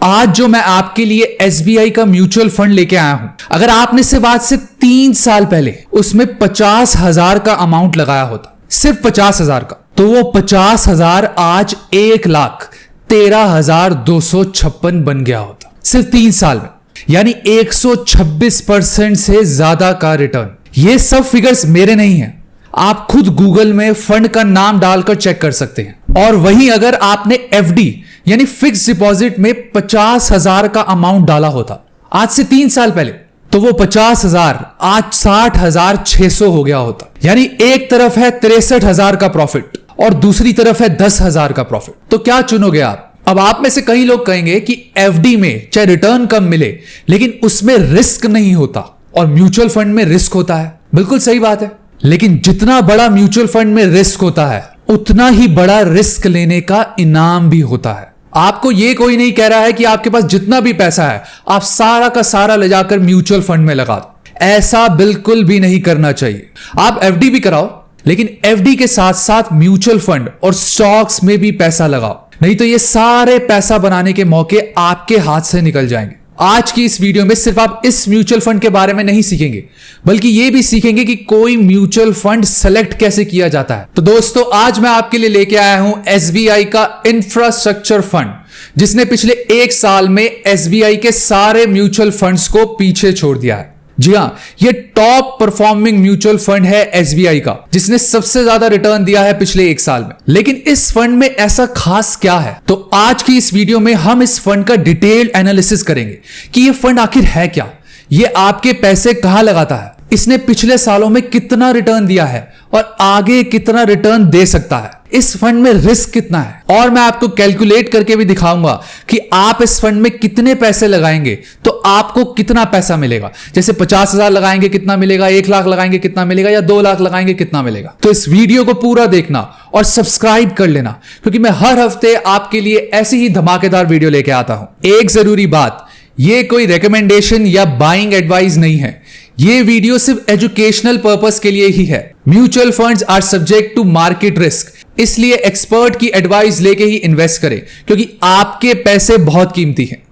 आज जो मैं आपके लिए एसबीआई का म्यूचुअल फंड लेके आया हूं, अगर आपने सिर्फ आज से 3 साल पहले उसमें 50,000 का अमाउंट लगाया होता, सिर्फ 50,000 का, तो वो 50,000 आज 1,13,256 बन गया होता, सिर्फ 3 साल में। यानी 126% से ज्यादा का रिटर्न। ये सब फिगर्स मेरे नहीं है, आप खुद गूगल में फंड का नाम डालकर चेक कर सकते हैं। और वहीं अगर आपने एफडी यानी फिक्स डिपॉजिट में 50,000 का अमाउंट डाला होता आज से 3 साल पहले, तो वो 50,000 आज 60,600 हो गया होता। यानी एक तरफ है 63,000 का प्रॉफिट और दूसरी तरफ है 10,000 का प्रॉफिट। तो क्या चुनोगे आप? अब आप में से कई लोग कहेंगे कि एफडी में चाहे रिटर्न कम मिले लेकिन उसमें रिस्क नहीं होता और म्यूचुअल फंड में रिस्क होता है। बिल्कुल सही बात है, लेकिन जितना बड़ा म्यूचुअल फंड में रिस्क होता है उतना ही बड़ा रिस्क लेने का इनाम भी होता है। आपको ये कोई नहीं कह रहा है कि आपके पास जितना भी पैसा है आप सारा का सारा ले जाकर म्यूचुअल फंड में लगा दो, ऐसा बिल्कुल भी नहीं करना चाहिए। आप एफडी भी कराओ, लेकिन एफडी के साथ साथ म्यूचुअल फंड और स्टॉक्स में भी पैसा लगाओ, नहीं तो ये सारे पैसा बनाने के मौके आपके हाथ से निकल जाएंगे। आज की इस वीडियो में सिर्फ आप इस म्यूचुअल फंड के बारे में नहीं सीखेंगे, बल्कि ये भी सीखेंगे कि कोई म्यूचुअल फंड सेलेक्ट कैसे किया जाता है। तो दोस्तों, आज मैं आपके लिए लेके आया हूं एसबीआई का इंफ्रास्ट्रक्चर फंड, जिसने पिछले 1 साल में एसबीआई के सारे म्यूचुअल फंड्स को पीछे छोड़ दिया है। जी हां, ये टॉप परफॉर्मिंग म्यूचुअल फंड है एसबीआई का, जिसने सबसे ज्यादा रिटर्न दिया है पिछले 1 साल में। लेकिन इस फंड में ऐसा खास क्या है? तो आज की इस वीडियो में हम इस फंड का डिटेल्ड एनालिसिस करेंगे कि ये फंड आखिर है क्या, ये आपके पैसे कहां लगाता है, इसने पिछले सालों में कितना रिटर्न दिया है और आगे कितना रिटर्न दे सकता है, इस फंड में रिस्क कितना है, और मैं आपको कैलकुलेट करके भी दिखाऊंगा कि आप इस फंड में कितने पैसे लगाएंगे तो आपको कितना पैसा मिलेगा। जैसे 50,000 लगाएंगे कितना मिलेगा, 1 लाख लगाएंगे कितना मिलेगा, या 2 लाख लगाएंगे कितना मिलेगा। तो इस वीडियो को पूरा देखना और सब्सक्राइब कर लेना, क्योंकि मैं हर हफ्ते आपके लिए ऐसी ही धमाकेदार वीडियो लेके आता हूं। एक जरूरी बात, ये कोई रिकमेंडेशन या बाइंग एडवाइस नहीं है, ये वीडियो सिर्फ एजुकेशनल पर्पस के लिए ही है। Mutual funds are subject to market risk, इसलिए एक्सपर्ट की एडवाइस लेके ही इन्वेस्ट करें, क्योंकि आपके पैसे बहुत कीमती हैं।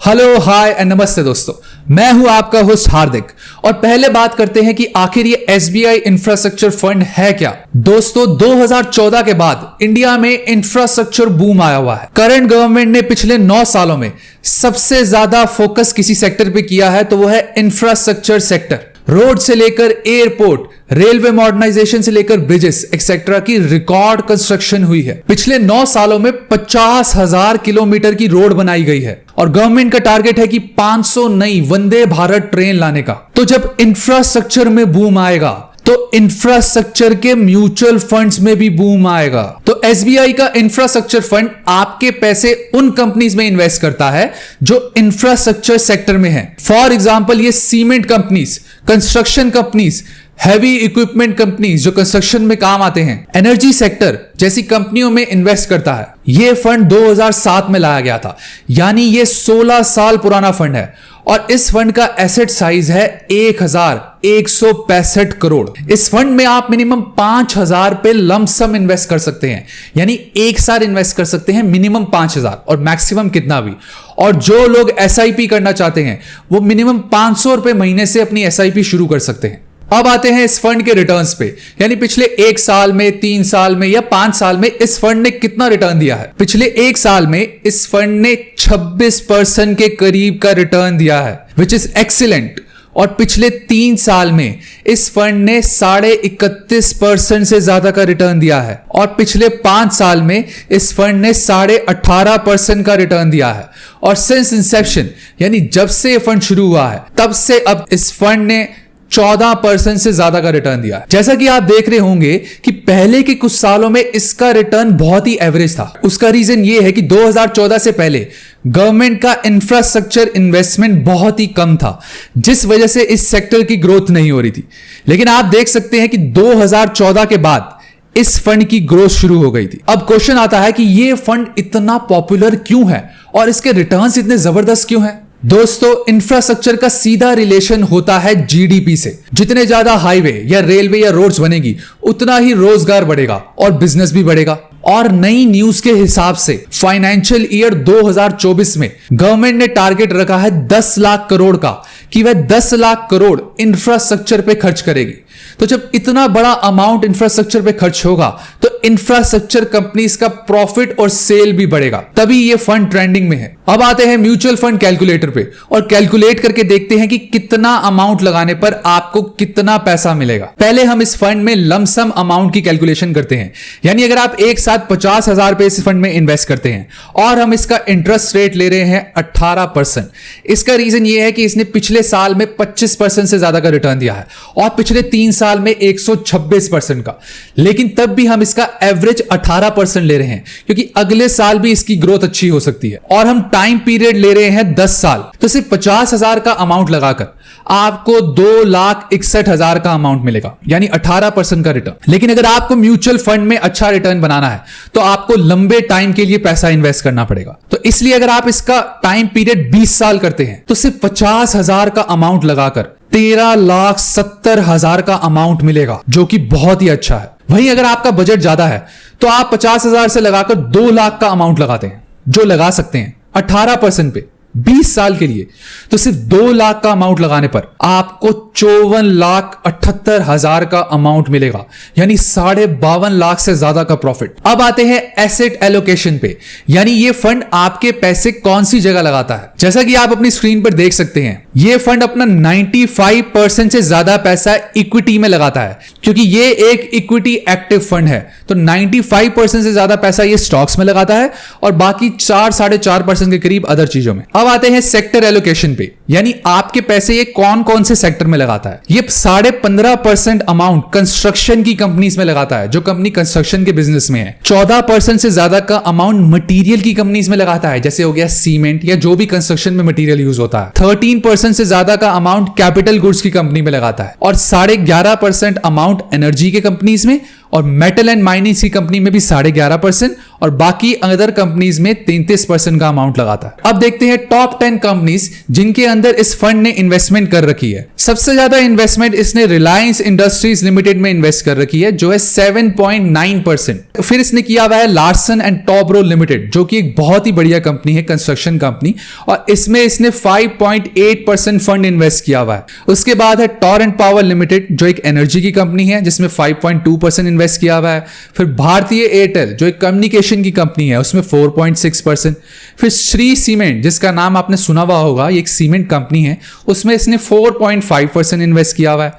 हेलो, हाय एंड नमस्ते दोस्तों, मैं हूं आपका होस्ट हार्दिक। और पहले बात करते हैं कि आखिर ये एसबीआई इंफ्रास्ट्रक्चर फंड है क्या। दोस्तों, 2014 के बाद इंडिया में इंफ्रास्ट्रक्चर बूम आया हुआ है। करंट गवर्नमेंट ने पिछले 9 सालों में सबसे ज्यादा फोकस किसी सेक्टर पे किया है तो वो है इंफ्रास्ट्रक्चर सेक्टर। रोड से लेकर एयरपोर्ट, रेलवे मॉडर्नाइजेशन से लेकर ब्रिजेस एक्सेट्रा की रिकॉर्ड कंस्ट्रक्शन हुई है। पिछले 9 सालों में 50,000 किलोमीटर की रोड बनाई गई है और गवर्नमेंट का टारगेट है कि 500 नई वंदे भारत ट्रेन लाने का। तो जब इंफ्रास्ट्रक्चर में बूम आएगा तो इंफ्रास्ट्रक्चर के म्यूचुअल फंड्स में भी बूम आएगा। तो एसबीआई का इंफ्रास्ट्रक्चर फंड आपके पैसे उन कंपनीज में इन्वेस्ट करता है जो इंफ्रास्ट्रक्चर सेक्टर में है। फॉर एग्जांपल, ये cement companies, construction companies, heavy equipment companies जो कंस्ट्रक्शन में काम आते हैं, एनर्जी सेक्टर जैसी कंपनियों में इन्वेस्ट करता है। यह फंड 2007 में लाया गया था, यानी ये 16 साल पुराना फंड है और इस फंड का एसेट साइज है 1,165 करोड़। इस फंड में आप मिनिमम 5,000 पे लमसम इन्वेस्ट कर सकते हैं, यानी एक साल इन्वेस्ट कर सकते हैं मिनिमम 5,000 और मैक्सिमम कितना भी। और जो लोग एसआईपी करना चाहते हैं वो मिनिमम 500 रुपए महीने से अपनी एसआईपी शुरू कर सकते हैं। अब आते हैं इस फंड के रिटर्न्स पे, यानी पिछले 1 साल में, 3 साल में या 5 साल में इस फंड ने कितना रिटर्न दिया है। पिछले 1 साल में इस फंड ने 26% के करीब का रिटर्न दिया है, विच इज एक्सीलेंट। और पिछले 3 साल में इस फंड ने 31.5% से ज्यादा का रिटर्न दिया है और पिछले 5 साल में इस फंड ने 18.5% का रिटर्न दिया है। और सिंस इंसेप्शन, यानी जब से ये फंड शुरू हुआ है तब से अब इस फंड ने 14% से ज्यादा का रिटर्न दिया है। जैसा कि आप देख रहे होंगे कि पहले के कुछ सालों में इसका रिटर्न बहुत ही एवरेज था। उसका रीजन ये है कि 2014 से पहले गवर्नमेंट का इंफ्रास्ट्रक्चर इन्वेस्टमेंट बहुत ही कम था, जिस वजह से इस सेक्टर की ग्रोथ नहीं हो रही थी। लेकिन आप देख सकते हैं कि 2014 के बाद इस फंड की ग्रोथ शुरू हो गई थी। अब क्वेश्चन आता है कि ये फंड इतना पॉपुलर क्यों है और इसके रिटर्न्स इतने जबरदस्त क्यों हैं? दोस्तों, इंफ्रास्ट्रक्चर का सीधा रिलेशन होता है जीडीपी से। जितने ज्यादा हाईवे या रेलवे या रोड्स बनेगी उतना ही रोजगार बढ़ेगा और बिजनेस भी बढ़ेगा। और नई न्यूज के हिसाब से फाइनेंशियल ईयर 2024 में गवर्नमेंट ने टारगेट रखा है 10 लाख करोड़ का, कि वह 10 लाख करोड़ इंफ्रास्ट्रक्चर पे खर्च करेगी। तो जब इतना बड़ा अमाउंट इंफ्रास्ट्रक्चर पे खर्च होगा तो इंफ्रास्ट्रक्चर कंपनीज का प्रॉफिट और सेल भी बढ़ेगा, तभी ये फंड ट्रेंडिंग में है। अब आते हैं म्यूचुअल फंड कैलकुलेटर पे और कैलकुलेट करके देखते हैं कि कितना अमाउंट लगाने पर आपको कितना पैसा मिलेगा। पहले हम इस फंड में लमसम अमाउंट की कैलकुलेशन करते हैं, यानी अगर आप एक साथ 50,000 रुपए इस फंड में इन्वेस्ट करते हैं और हम इसका इंटरेस्ट रेट ले रहे हैं 18%। इसका रीजन ये है कि इसने पिछले साल में 25% से ज्यादा का रिटर्न दिया है और पिछले 3 साल में 126% का, लेकिन तब भी हम इसका एवरेज 18% ले रहे हैं क्योंकि अगले साल भी इसकी ग्रोथ अच्छी हो सकती है। और हम टाइम पीरियड ले रहे हैं 10 साल, तो सिर्फ 50,000 का अमाउंट लगाकर आपको 2,61,000 का अमाउंट मिलेगा, यानी 18% का रिटर्न। लेकिन अगर आपको म्यूचुअल फंड में अच्छा रिटर्न बनाना है तो आपको लंबे टाइम के लिए पैसा इन्वेस्ट करना पड़ेगा। तो इसलिए अगर आप इसका टाइम पीरियड 20 साल करते हैं तो सिर्फ 50,000 का अमाउंट लगाकर 13,70,000 का अमाउंट मिलेगा, जो कि बहुत ही अच्छा है। वहीं अगर आपका बजट ज्यादा है तो आप 50,000 से लगाकर 2 लाख का अमाउंट लगाते हैं, जो लगा सकते हैं 18% पे 20 साल के लिए। तो सिर्फ 2 लाख का अमाउंट लगाने पर आपको 54,78,000 का अमाउंट मिलेगा, यानी 52.5 लाख से ज्यादा का प्रॉफिट। अब आते हैं एसेट एलोकेशन पे, यानी ये फंड आपके पैसे कौन सी जगह लगाता है। जैसा कि आप अपनी स्क्रीन पर देख सकते हैं, ये फंड अपना 95% से ज्यादा पैसा इक्विटी में लगाता है, क्योंकि ये एक इक्विटी एक्टिव फंड है। तो 95% से ज्यादा पैसा ये स्टॉक्स में लगाता है और बाकी 4-4.5% के करीब अदर चीजों में। अब आते हैं सेक्टर एलोकेशन पे, यानी आपके पैसे ये कौन कौन से सेक्टर में लगाता है। ये 15.5% अमाउंट कंस्ट्रक्शन की कंपनीज में लगाता है, जो कंपनी कंस्ट्रक्शन के बिजनेस में है। 14% से ज्यादा का अमाउंट मटेरियल की कंपनीज में लगाता है, जैसे हो गया सीमेंट या जो भी कंस्ट्रक्शन में मटेरियल यूज होता है। 13% से ज्यादा का अमाउंट कैपिटल गुड्स की कंपनी में लगाता है और 11.5% अमाउंट एनर्जी के कंपनीज में और मेटल एंड माइनिंग की कंपनी में भी 11.5% और बाकी अदर कंपनीज में 33% का अमाउंट लगाता है। अब देखते हैं टॉप 10 कंपनीज जिनके अंदर इस फंड ने इन्वेस्टमेंट कर रखी है। सबसे ज्यादा इन्वेस्टमेंट इसने रिलायंस इंडस्ट्रीज लिमिटेड में इन्वेस्ट कर रखी है, जो है 7.9%। फिर इसने किया हुआ है लार्सन एंड टोब्रो लिमिटेड, जो कि एक बहुत ही बढ़िया कंपनी है, कंस्ट्रक्शन कंपनी, और इसमें इसने 5.8% फंड इन्वेस्ट किया हुआ है। उसके बाद है टोरेंट पावर लिमिटेड, जो एक एनर्जी की कंपनी है, जिसमें 5.2% इन्वेस्ट किया हुआ है। फिर भारतीय एयरटेल, जो एक कम्युनिकेशन की कंपनी है, उसमें 4.6%। फिर श्री सीमेंट, जिसका नाम आपने सुना हुआ होगा, ये एक सीमेंट कंपनी है, उसमें इसने 4.5% इन्वेस्ट किया हुआ है।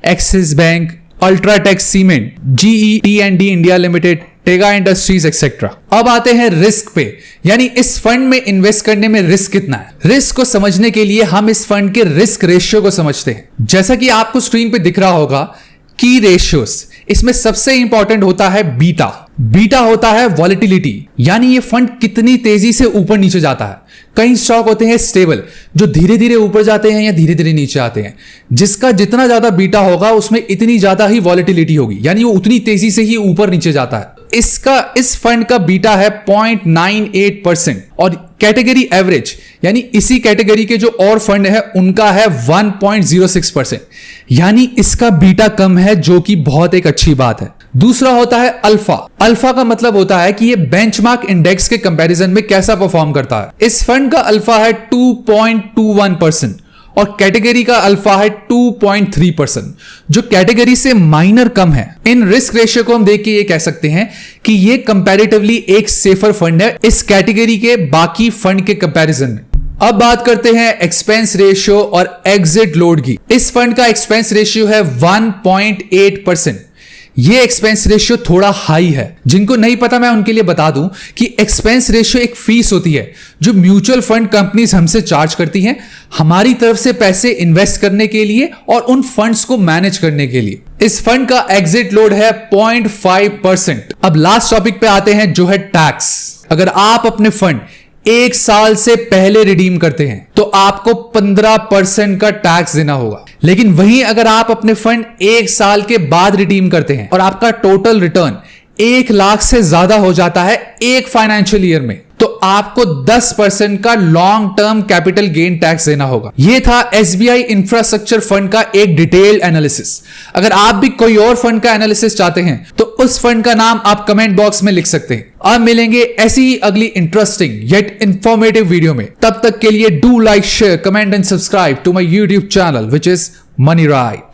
Axis bank, UltraTech cement, GE&T India limited, Tega industries etcetera. अब आते हैं रिस्क पे, यानी इस फंड में इन्वेस्ट करने में रिस्क कितना है। रिस्क को समझने के लिए हम इस फंड के रिस्क रेशियो को समझते हैं। जैसा कि आपको स्क्रीन पे दिख रहा होगा, की रेशियोस, इसमें सबसे इंपॉर्टेंट होता है बीटा। बीटा होता है वॉलेटिलिटी, यानी ये फंड कितनी तेजी से ऊपर नीचे जाता है। कई स्टॉक होते हैं स्टेबल, जो धीरे धीरे ऊपर जाते हैं या धीरे धीरे नीचे आते हैं। जिसका जितना ज्यादा बीटा होगा उसमें इतनी ज्यादा ही वॉलेटिलिटी होगी, यानी वो उतनी तेजी से ही ऊपर नीचे जाता है। इस फंड का बीटा है 0.98% और कैटेगरी एवरेज, यानी इसी कैटेगरी के जो और फंड है उनका है 1.06%, यानी इसका बीटा कम है, जो कि बहुत एक अच्छी बात है। दूसरा होता है अल्फा। अल्फा का मतलब होता है कि ये बेंचमार्क इंडेक्स के कंपैरिजन में कैसा परफॉर्म करता है। इस फंड का अल्फा है 2.21% और कैटेगरी का अल्फा है 2.3%, जो कैटेगरी से माइनर कम है। इन रिस्क रेशियो को हम देख के ये कह सकते हैं कि ये कंपैरेटिवली एक सेफर फंड है इस कैटेगरी के बाकी फंड के कंपैरिजन में। अब बात करते हैं एक्सपेंस रेशियो और एग्जिट लोड की। इस फंड का एक्सपेंस रेशियो है 1.8%। ये एक्सपेंस रेशियो थोड़ा हाई है। जिनको नहीं पता मैं उनके लिए बता दूं कि एक्सपेंस रेशियो एक फीस होती है जो म्यूचुअल फंड कंपनीज हमसे चार्ज करती हैं हमारी तरफ से पैसे इन्वेस्ट करने के लिए और उन फंड्स को मैनेज करने के लिए। इस फंड का एग्जिट लोड है 0.5%। अब लास्ट टॉपिक पे आते हैं, जो है टैक्स। अगर आप अपने फंड 1 साल से पहले रिडीम करते हैं तो आपको 15% का टैक्स देना होगा। लेकिन वहीं अगर आप अपने फंड 1 साल के बाद रिडीम करते हैं और आपका टोटल रिटर्न 1 लाख से ज्यादा हो जाता है एक फाइनेंशियल ईयर में, तो आपको 10% का long term capital gain tax देना होगा। यह था एसबीआई इंफ्रास्ट्रक्चर फंड का एक डिटेल्ड एनालिसिस। अगर आप भी कोई और फंड का एनालिसिस चाहते हैं तो उस फंड का नाम आप कमेंट बॉक्स में लिख सकते हैं। अब मिलेंगे ऐसी ही अगली इंटरेस्टिंग येट इंफॉर्मेटिव वीडियो में। तब तक के लिए do like, share, comment and subscribe to my YouTube channel which is Money right.